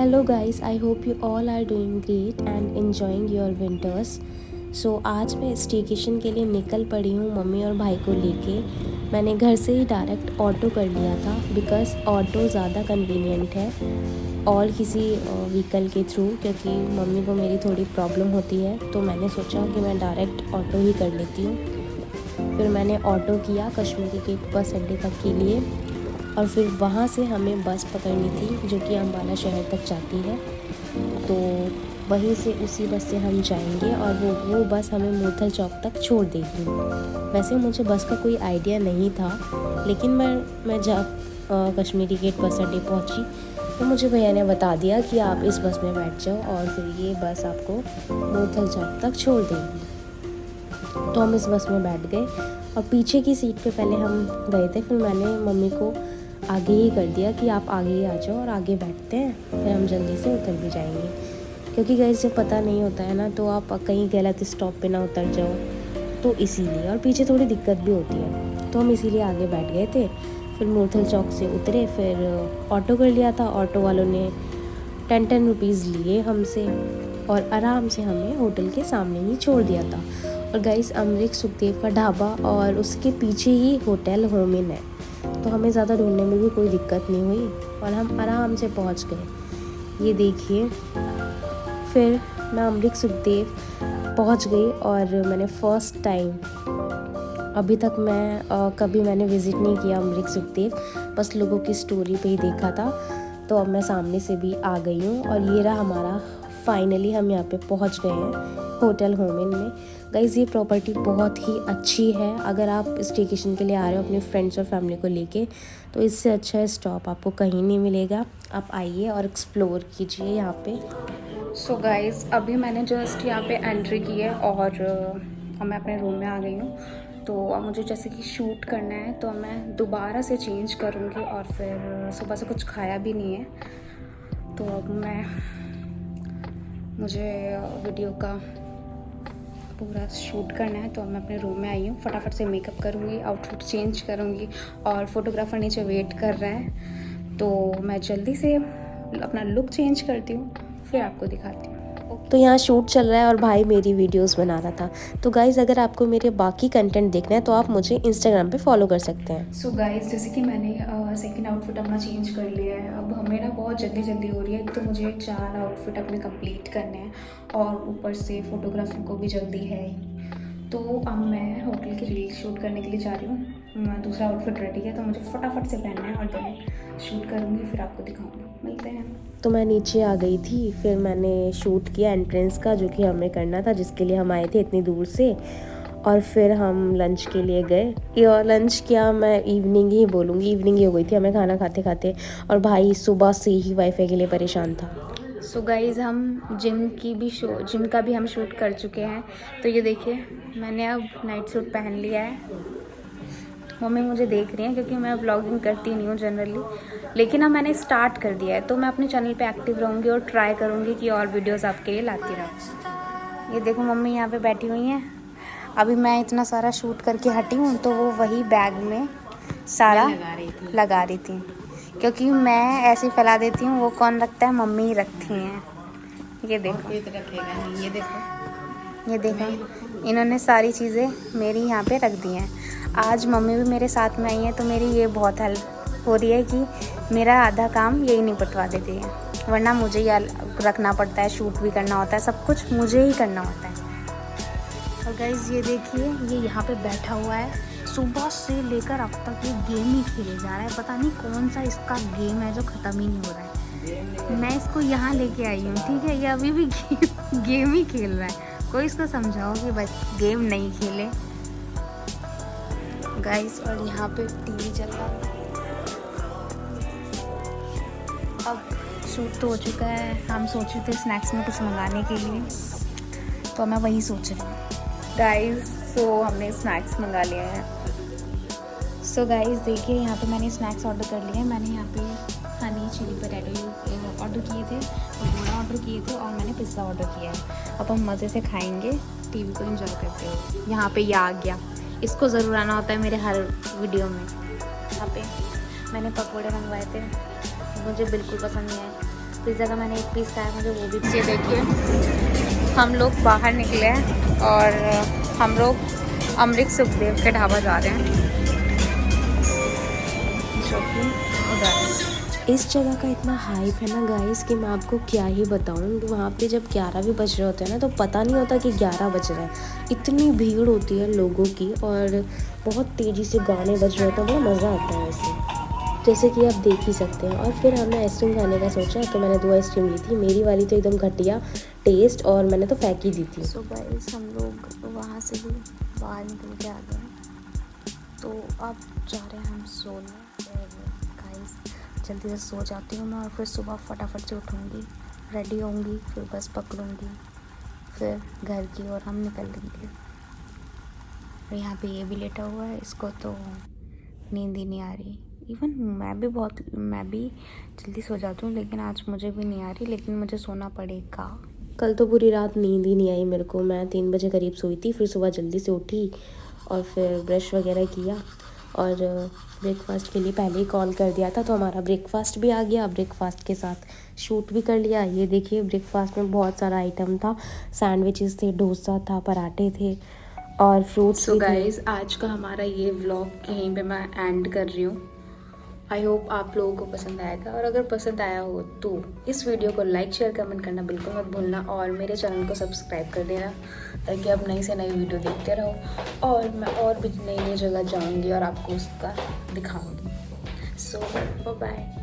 Hello guys, I hope you all are doing great and enjoying your winters. So आज मैं staycation के लिए निकल पड़ी हूँ मम्मी और भाई को लेके। मैंने घर से ही डायरेक्ट ऑटो कर लिया था बिकॉज़ ऑटो ज़्यादा कन्वीनियंट है और किसी व्हीकल के थ्रू, क्योंकि मम्मी को मेरी थोड़ी प्रॉब्लम होती है, तो मैंने सोचा कि मैं डायरेक्ट ऑटो ही कर लेती हूँ। फिर मैंने ऑटो किया कश्मीरी गेट बस अड्डे तक के लिए और फिर वहाँ से हमें बस पकड़नी थी जो कि अम्बाला शहर तक जाती है। तो वहीं से उसी बस से हम जाएंगे और वो बस हमें मूर्थल चौक तक छोड़ देगी। वैसे मुझे बस का कोई आइडिया नहीं था, लेकिन मैं जब कश्मीरी गेट बस अड्डे पहुँची तो मुझे भैया ने बता दिया कि आप इस बस में बैठ जाओ और फिर ये बस आपको मूर्थल चौक तक छोड़ देगी। तो हम इस बस में बैठ गए और पीछे की सीट पे पहले हम गए थे। फिर मैंने मम्मी को आगे ही कर दिया कि आप आगे ही आ जाओ और आगे बैठते हैं, फिर हम जल्दी से उतर भी जाएंगे, क्योंकि गाइस जब पता नहीं होता है ना तो आप कहीं गलत स्टॉप पे ना उतर जाओ, तो इसीलिए। और पीछे थोड़ी दिक्कत भी होती है, तो हम इसीलिए आगे बैठ गए थे। फिर मूर्थल चौक से उतरे, फिर ऑटो कर लिया था। ऑटो वालों ने 10 रुपीज़ लिए हमसे और आराम से हमें होटल के सामने ही छोड़ दिया था। और गाइस अमरीक सुखदेव का ढाबा और उसके पीछे ही होटल होम इन है, तो हमें ज़्यादा ढूंढने में भी कोई दिक्कत नहीं हुई और हम आराम से पहुंच गए। ये देखिए, फिर मैं अमरीक सुखदेव पहुंच गई और मैंने फ़र्स्ट टाइम, अभी तक कभी मैंने विज़िट नहीं किया अमरीक सुखदेव, बस लोगों की स्टोरी पे ही देखा था। तो अब मैं सामने से भी आ गई हूँ और ये रहा हमारा, फाइनली हम यहाँ पे पहुँच गए हैं होटल होम इन में। गाइज़ ये प्रॉपर्टी बहुत ही अच्छी है। अगर आप स्टेकेशन के लिए आ रहे हो अपने फ्रेंड्स और फैमिली को लेके, तो इससे अच्छा स्टॉप आपको कहीं नहीं मिलेगा। आप आइए और एक्सप्लोर कीजिए यहाँ पे। सो गाइज़ अभी मैंने जस्ट यहाँ पे एंट्री की है और अब मैं अपने रूम में आ गई हूँ। तो अब मुझे जैसे कि शूट करना है तो मैं दोबारा से चेंज करूँगी और फिर सुबह से कुछ खाया भी नहीं है, तो अब मुझे वीडियो का पूरा शूट करना है। तो अब मैं अपने रूम में आई हूँ, फटाफट से मेकअप करूँगी, आउटफिट चेंज करूँगी और फोटोग्राफर नीचे वेट कर रहा है, तो मैं जल्दी से अपना लुक चेंज करती हूँ, फिर आपको दिखाती हूँ। तो यहाँ शूट चल रहा है और भाई मेरी वीडियोस बना रहा था। तो गाइज़ अगर आपको मेरे बाकी कंटेंट देखना है तो आप मुझे इंस्टाग्राम पे फॉलो कर सकते हैं। सो गाइज़ जैसे कि मैंने सेकंड आउटफिट अपना चेंज कर लिया है। अब हमें ना बहुत जल्दी हो रही है, तो मुझे 4 आउटफिट अपने कंप्लीट करने हैं और ऊपर से फोटोग्राफी को भी जल्दी है ही। तो अब मैं होटल की रील शूट करने के लिए जा रही हूँ। दूसरा आउटफिट रेडी है, तो मुझे फटाफट से पहनना है और देन शूट करूँगी, फिर आपको दिखाऊँगी। मिलते हैं। तो मैं नीचे आ गई थी, फिर मैंने शूट किया एंट्रेंस का जो कि हमें करना था, जिसके लिए हम आए थे इतनी दूर से। और फिर हम लंच के लिए गए, और लंच क्या, मैं इवनिंग ही बोलूँगी, इवनिंग ही हो गई थी हमें खाना खाते खाते। और भाई सुबह से ही वाईफाई के लिए परेशान था। सो गाइज़ हम जिम का भी हम शूट कर चुके हैं। तो ये देखिए, मैंने अब नाइट सूट पहन लिया है। मम्मी मुझे देख रही हैं क्योंकि मैं व्लॉगिंग करती नहीं हूँ जनरली, लेकिन अब मैंने स्टार्ट कर दिया है, तो मैं अपने चैनल पे एक्टिव रहूँगी और ट्राई करूँगी कि और वीडियोस आपके लिए लाती रहूँ। ये देखो मम्मी यहाँ पे बैठी हुई हैं। अभी मैं इतना सारा शूट करके हटी हूँ, तो वो वही बैग में सारा लगा रही थी, क्योंकि मैं ऐसे फैला देती हूँ, वो कौन रखता है, मम्मी ही रखती हैं। ये देखो, ये देखो, इन्होंने सारी चीज़ें मेरी यहाँ पे रख दी हैं। आज मम्मी भी मेरे साथ में आई हैं, तो मेरी ये बहुत हेल्प हो रही है कि मेरा आधा काम यही निपटवा देती है, वरना मुझे ही रखना पड़ता है, शूट भी करना होता है, सब कुछ मुझे ही करना होता है। और गाइज़ ये देखिए, ये यहाँ पे बैठा हुआ है, सुबह से लेकर अब तक ये गेम ही खेले जा रहा है। पता नहीं कौन सा इसका गेम है जो ख़त्म ही नहीं हो रहा है। मैं इसको यहाँ लेके आई हूँ, ठीक है, ये अभी भी गेम ही खेल रहा है। कोई इसको समझाओ कि बस गेम नहीं खेले गाइस। और यहाँ पे टीवी चल रहा है। अब शूट तो हो चुका है, हम सोच रहे थे स्नैक्स में कुछ मंगाने के लिए, तो मैं वही सोच रही हूँ गाइस। सो हमने स्नैक्स मंगा लिए हैं। सो गाइस देखिए, यहाँ पे मैंने स्नैक्स ऑर्डर कर लिए हैं। मैंने यहाँ पे हनी चिली पोटैटो ऑर्डर किए थे, पकौड़ा ऑर्डर किए थे और मैंने पिज़्ज़ा ऑर्डर किया है। अब हम मज़े से खाएंगे, टीवी को एंजॉय करते हुए। यहाँ पे ये आ गया, इसको ज़रूर आना होता है मेरे हर वीडियो में। यहाँ पे मैंने पकौड़े मंगवाए थे, मुझे बिल्कुल पसंद नहीं आए। पिज़्ज़ा का मैंने एक पीस खाया, मुझे वो भी चाहिए। देखिए हम लोग बाहर निकले हैं और हम लोग अमृत सुखदेव के ढाबा जा रहे हैं, जो कि उधर है। इस जगह का इतना हाइप है ना गाइस कि मैं आपको क्या ही बताऊँ। वहाँ पे जब 11 भी बज रहे होते हैं ना तो पता नहीं होता कि 11 बज रहे हैं। इतनी भीड़ होती है लोगों की और बहुत तेज़ी से गाने बज रहे होते हैं, बड़ा मज़ा आता है वैसे, जैसे कि आप देख ही सकते हैं। और फिर हमने आइसक्रीम खाने का सोचा तो मैंने 2 आइसक्रीम ली थी। मेरी वाली तो एकदम घटिया टेस्ट और मैंने तो फेंक ही दी थी। सो गाइस हम लोग वहाँ से भी बाहर निकल के आ गए, तो अब जा रहे हैं हम सोने। गाइस जल्दी से सो जाती हूँ मैं और फिर सुबह फटाफट से उठूँगी, रेडी होंगी, फिर बस पकड़ूँगी, फिर घर की ओर हम निकलेंगे। और यहाँ पे ये भी लेटा हुआ है, इसको तो नींद ही नहीं आ रही। इवन मैं भी जल्दी सो जाती हूँ, लेकिन आज मुझे भी नहीं आ रही, लेकिन मुझे सोना पड़ेगा। कल तो पूरी रात नींद ही नहीं आई मेरे को। मैं 3 बजे करीब सोई थी, फिर सुबह जल्दी से उठी और फिर ब्रश वगैरह किया और ब्रेकफास्ट के लिए पहले ही कॉल कर दिया था, तो हमारा ब्रेकफास्ट भी आ गया। ब्रेकफास्ट के साथ शूट भी कर लिया। ये देखिए ब्रेकफास्ट में बहुत सारा आइटम था, सैंडविचेस थे, डोसा था, पराठे थे और फ्रूट्स भी थे। गाइस आज का हमारा ये व्लॉग यहीं पे मैं एंड कर रही हूँ। आई होप आप लोगों को पसंद आएगा, और अगर पसंद आया हो तो इस वीडियो को लाइक शेयर कमेंट करना बिल्कुल मत भूलना, और मेरे चैनल को सब्सक्राइब कर देना ताकि आप नई से नई वीडियो देखते रहो। और मैं और भी नई नई जगह जाऊँगी और आपको उसका दिखाऊँगी। सो बाय बाय।